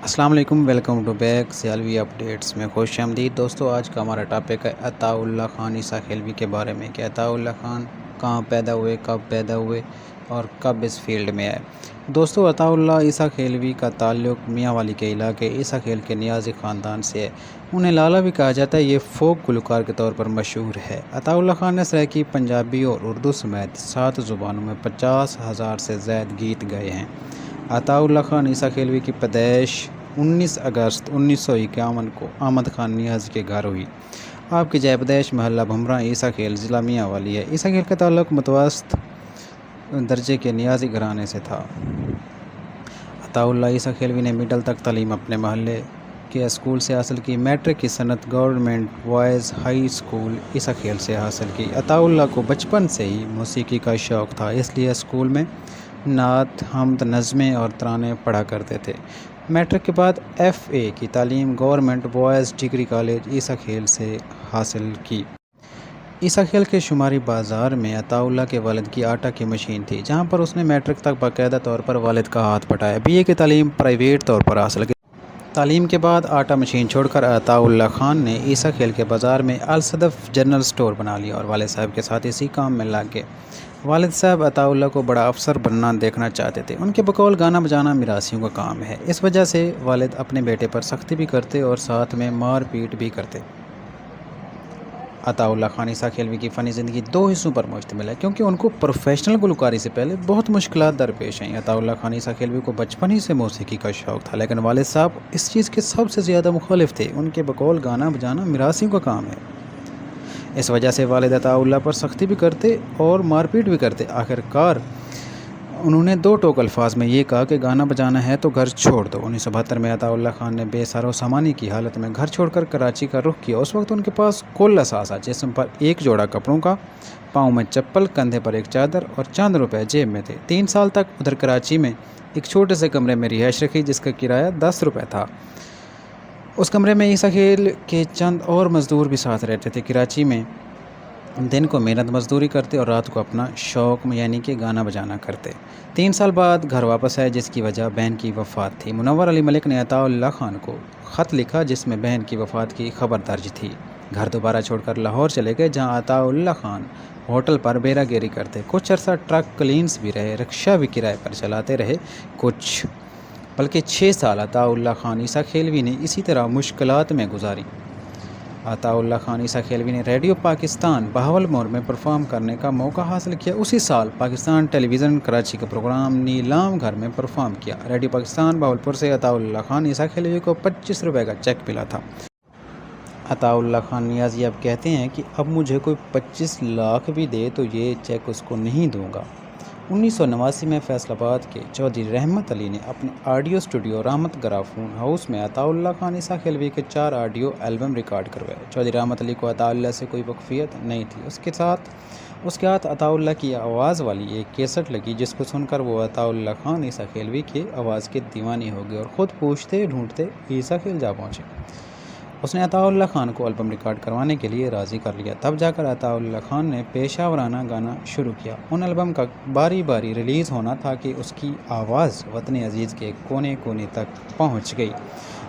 السلام علیکم، welcome to back Sialvi updates میں خوش آمدید دوستو۔ آج کا ہمارا ٹاپک ہے عطاء اللہ خان عیسیٰ کھیلوی کے بارے میں کہ عطاء اللہ خان کہاں پیدا ہوئے، کب پیدا ہوئے اور کب اس فیلڈ میں آئے۔ دوستو، عطاء اللہ عیسیٰ کھیلوی کا تعلق میاں والی کے علاقے عیسیٰ کھیل کے نیازی خاندان سے ہے۔ انہیں لالا بھی کہا جاتا ہے۔ یہ فوک گلوکار کے طور پر مشہور ہے۔ عطاء اللہ خان نے سرائیکی، پنجابی اور اردو سمیت 7 زبانوں میں 50,000 سے زائد گیت گائے ہیں۔ عطاء اللہ خان عیسیٰ کھیلوی کی پیدائش 19 اگست 1951 کو احمد خان نیازی کے گھر ہوئی۔ آپ کی جائے پیدائش محلہ بھمرہ عیسیٰ کھیل، ضلع میاں والی ہے۔ عیسیٰ کھیل کا تعلق متوسط درجے کے نیازی گھرانے سے تھا۔ عطاء اللہ عیسیٰ کھیلوی نے مڈل تک تعلیم اپنے محلے کے اسکول سے حاصل کی۔ میٹرک کی سنت گورنمنٹ بوائز ہائی اسکول عیسیٰ کھیل سے حاصل کی۔ عطاء اللہ کو بچپن سے ہی موسیقی کا شوق تھا، اس لیے اسکول میں نعت، حمد، نظمیں اور ترانے پڑھا کرتے تھے۔ میٹرک کے بعد FA کی تعلیم گورنمنٹ بوائز ڈگری کالج عیسیٰ کھیل سے حاصل کی۔ عیسیٰ کھیل کے شماری بازار میں عطاء اللہ کے والد کی آٹا کی مشین تھی، جہاں پر اس نے میٹرک تک باقاعدہ طور پر والد کا ہاتھ بٹایا۔ BA کی تعلیم پرائیویٹ طور پر حاصل کی۔ تعلیم کے بعد آٹا مشین چھوڑ کر عطاء اللہ خان نے عیسیٰ کھیل کے بازار میں الصدف جنرل اسٹور بنا لیا اور والد صاحب کے ساتھ اسی کام میں لگ گئے۔ والد صاحب عطاء اللہ کو بڑا افسر بننا دیکھنا چاہتے تھے۔ ان کے بقول گانا بجانا میراثیوں کا کام ہے، اس وجہ سے والد اپنے بیٹے پر سختی بھی کرتے اور ساتھ میں مار پیٹ بھی کرتے۔ عطاء اللہ خان عیسیٰ کھیلوی کی فنی زندگی 2 حصوں پر مشتمل ہے، کیونکہ ان کو پروفیشنل گلوکاری سے پہلے بہت مشکلات درپیش آئیں۔ عطاء اللہ خان عیسیٰ کھیلوی کو بچپن ہی سے موسیقی کا شوق تھا، لیکن والد صاحب اس چیز کے سب سے زیادہ مخالف تھے۔ ان کے بقول گانا بجانا میراثیوں کا کام ہے، اس وجہ سے والد عطاء اللہ پر سختی بھی کرتے اور مار پیٹ بھی کرتے۔ آخر کار انہوں نے 2 ٹوک الفاظ میں یہ کہا کہ گانا بجانا ہے تو گھر چھوڑ دو۔ 1972 میں عطاء اللہ خان نے بے سر و سامانی کی حالت میں گھر چھوڑ کر کراچی کا رخ کیا۔ اس وقت ان کے پاس کل اثاثہ، جسم پر 1 جوڑا کپڑوں کا، پاؤں میں چپل، کندھے پر 1 چادر اور چند روپے جیب میں تھے۔ 3 سال تک ادھر کراچی میں ایک چھوٹے سے کمرے میں رہائش رکھی، جس کا کرایہ 10 روپے تھا۔ اس کمرے میں عیسیٰ کھیل کے چند اور مزدور بھی ساتھ رہتے تھے۔ کراچی میں دن کو محنت مزدوری کرتے اور رات کو اپنا شوق یعنی کہ گانا بجانا کرتے۔ 3 سال بعد گھر واپس آئے، جس کی وجہ بہن کی وفات تھی۔ منور علی ملک نے عطاء اللہ خان کو خط لکھا جس میں بہن کی وفات کی خبر درج تھی۔ گھر دوبارہ چھوڑ کر لاہور چلے گئے، جہاں عطاء اللہ خان ہوٹل پر بیرا گیری کرتے۔ کچھ عرصہ ٹرک کلینس بھی رہے، رکشہ بھی کرائے پر چلاتے رہے۔ بلکہ 6 سال عطاء اللہ خان عیسیٰ کھیلوی نے اسی طرح مشکلات میں گزاری۔ عطاء اللہ خان عیسیٰ کھیلوی نے ریڈیو پاکستان بہاولپور میں پرفارم کرنے کا موقع حاصل کیا۔ اسی سال پاکستان ٹیلی ویژن کراچی کا پروگرام نیلام گھر میں پرفارم کیا۔ ریڈیو پاکستان بہاولپور سے عطاء اللہ خان عیسیٰ کھیلوی کو 25 روپے کا چیک ملا تھا۔ عطاء اللہ خان نیازی اب کہتے ہیں کہ اب مجھے کوئی 25 لاکھ بھی دے تو یہ چیک اس کو نہیں دوں گا۔ 1989 میں فیصل آباد کے چودھری رحمت علی نے اپنے آڈیو اسٹوڈیو رحمت گرافون ہاؤس میں عطاء اللہ خان عیسیٰ کھیلوی کے 4 آڈیو البم ریکارڈ کروائے۔ چودھری رحمت علی کو عطاء اللہ سے کوئی وقفیت نہیں تھی۔ اس کے ہاتھ عطاء اللہ کی آواز والی ایک کیسٹ لگی، جس کو سن کر وہ عطاء اللہ خان عیسیٰ کھیلوی کی آواز کے دیوانے ہو گئے اور خود پوچھتے ڈھونڈتے عیسیٰ کھیل جا پہنچے۔ اس نے عطاء اللہ خان کو البم ریکارڈ کروانے کے لیے راضی کر لیا۔ تب جا کر عطاء اللہ خان نے پیشہ ورانہ گانا شروع کیا۔ ان البم کا باری باری ریلیز ہونا تھا کہ اس کی آواز وطن عزیز کے کونے کونے تک پہنچ گئی۔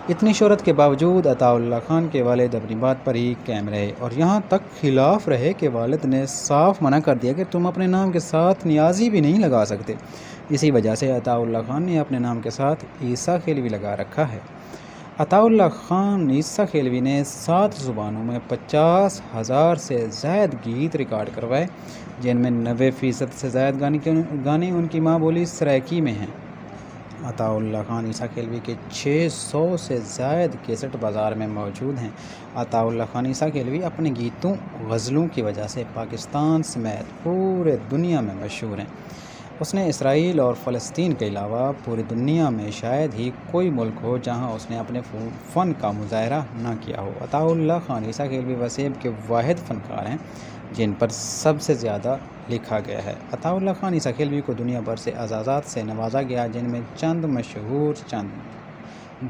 اتنی شہرت کے باوجود عطاء اللہ خان کے والد اپنی بات پر ہی قائم رہے اور یہاں تک خلاف رہے کہ والد نے صاف منع کر دیا کہ تم اپنے نام کے ساتھ نیازی بھی نہیں لگا سکتے۔ اسی وجہ سے عطاء اللہ خان نے اپنے نام کے ساتھ عیسیٰ کھیلوی لگا رکھا ہے۔ عطاء اللہ خان عیسیٰ کھیلوی نے 7 زبانوں میں 50,000 سے زائد گیت ریکارڈ کروائے، جن میں 90% سے زائد گانے ان کی ماں بولی سرائیکی میں ہیں۔ عطاء اللہ خان عیسیٰ کھیلوی کے 600 سے زائد کیسٹ بازار میں موجود ہیں۔ عطاء اللہ خان عیسیٰ کھیلوی اپنے گیتوں، غزلوں کی وجہ سے پاکستان سمیت پورے دنیا میں مشہور ہیں۔ اس نے اسرائیل اور فلسطین کے علاوہ پوری دنیا میں شاید ہی کوئی ملک ہو جہاں اس نے اپنے فن کا مظاہرہ نہ کیا ہو۔ عطاء اللہ خان عیسیٰ کھیلوی وسیب کے واحد فنکار ہیں جن پر سب سے زیادہ لکھا گیا ہے۔ عطاء اللہ خان عیسیٰ کھیلوی کو دنیا بھر سے اعزازات سے نوازا گیا، جن میں چند مشہور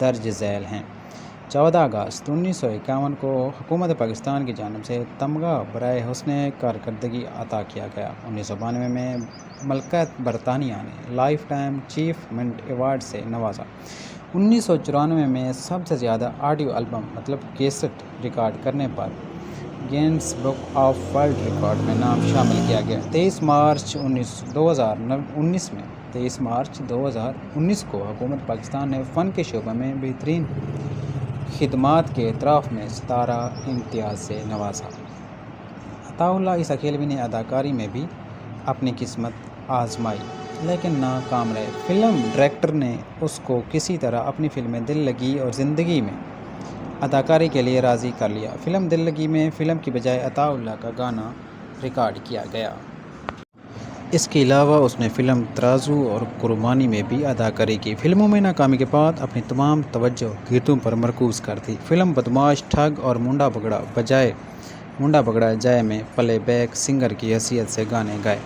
درج ذیل ہیں۔ 14 اگست 1951 کو حکومت پاکستان کی جانب سے تمغہ برائے حسن کارکردگی عطا کیا گیا۔ 1992 میں ملکہ برطانیہ نے لائف ٹائم اچیومنٹ ایوارڈ سے نوازا۔ 1994 میں سب سے زیادہ آڈیو البم مطلب کیسٹ ریکارڈ کرنے پر Guinness book of world record میں نام شامل کیا گیا۔ 23 مارچ 2019 کو حکومت پاکستان نے فن کے شعبے میں بہترین خدمات کے اعتراف میں ستارہ امتیاز سے نوازا۔ عطاء اللہ عیسیٰ کھیلوی نے اداکاری میں بھی اپنی قسمت آزمائی لیکن ناکام رہے۔ فلم ڈائریکٹر نے اس کو کسی طرح اپنی فلمیں دل لگی اور زندگی میں اداکاری کے لیے راضی کر لیا۔ فلم دل لگی میں فلم کی بجائے عطاء اللہ کا گانا ریکارڈ کیا گیا۔ اس کے علاوہ اس نے فلم ترازو اور قربانی میں بھی اداکاری کی۔ فلموں میں ناکامی کے بعد اپنی تمام توجہ گیتوں پر مرکوز کر دی۔ فلم بدمعاش، ٹھگ اور منڈا بگڑا جائے میں پلے بیک سنگر کی حیثیت سے گانے گائے۔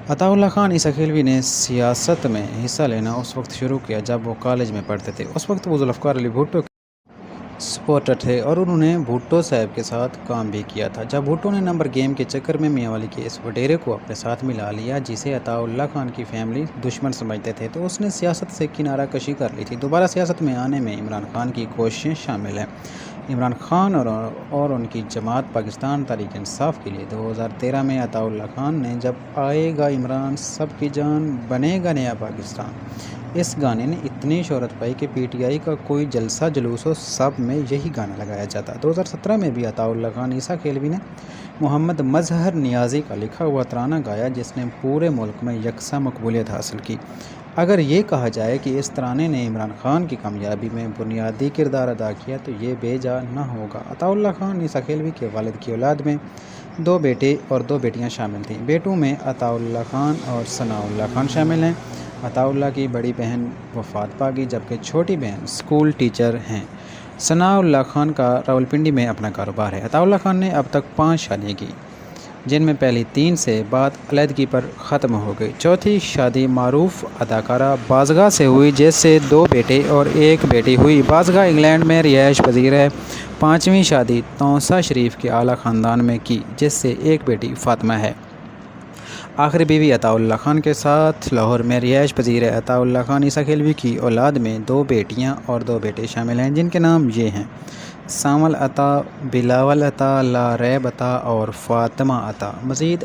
عطاء اللہ خان عیسیٰ کھیلوی نے سیاست میں حصہ لینا اس وقت شروع کیا جب وہ کالج میں پڑھتے تھے۔ اس وقت وہ ذوالفقار علی بھٹو کے سپورٹر تھے اور انہوں نے بھٹو صاحب کے ساتھ کام بھی کیا تھا۔ جب بھٹو نے نمبر گیم کے چکر میں میاں والی کے اس وڈیرے کو اپنے ساتھ ملا لیا جسے عطاء اللہ خان کی فیملی دشمن سمجھتے تھے تو اس نے سیاست سے کنارہ کشی کر لی تھی۔ دوبارہ سیاست میں آنے میں عمران خان کی کوششیں شامل ہیں۔ عمران خان اور ان کی جماعت پاکستان تحریک انصاف کے لیے 2013 میں عطاء اللہ خان نے جب آئے گا عمران سب کی جان بنے گا نیا پاکستان، اس گانے نے اتنی شہرت پائی کہ پی ٹی آئی کا کوئی جلسہ جلوس ہو سب میں یہی گانا لگایا جاتا۔ 2017 میں بھی عطاء اللہ خان عیسیٰ کھیلوی نے محمد مظہر نیازی کا لکھا ہوا ترانہ گایا جس نے پورے ملک میں یکساں مقبولیت حاصل کی۔ اگر یہ کہا جائے کہ اس ترانے نے عمران خان کی کامیابی میں بنیادی کردار ادا کیا تو یہ بے جا نہ ہوگا۔ عطاء اللہ خان عیسیٰ کھیلوی کے والد کی اولاد میں 2 بیٹے اور 2 بیٹیاں شامل تھیں۔ بیٹوں میں عطاء اللہ خان اور ثناء اللہ خان شامل ہیں۔ عطاء اللہ کی بڑی بہن وفات پا گئی جبکہ چھوٹی بہن اسکول ٹیچر ہیں۔ ثناء اللہ خان کا راولپنڈی میں اپنا کاروبار ہے۔ عطاء اللہ خان نے اب تک 5 شادیاں کی جن میں پہلی 3 سے بعد علیحدگی پر ختم ہو گئی۔ چوتھی شادی معروف اداکارہ بازگاہ سے ہوئی جس سے 2 بیٹے اور 1 بیٹی ہوئی۔ بازگاہ انگلینڈ میں رہائش پذیر ہے۔ 5ویں شادی توسہ شریف کے اعلیٰ خاندان میں کی جس سے 1 بیٹی فاطمہ ہے۔ آخری بیوی عطاء اللہ خان کے ساتھ لاہور میں رہائش پذیر ہے۔ عطاء اللہ خان عیسیٰ کھیلوی کی اولاد میں 2 بیٹیاں اور 2 بیٹے شامل ہیں جن کے نام یہ ہیں: سامل عطا، بلاول عطا، لاریب عطا اور فاطمہ عطا۔ مزید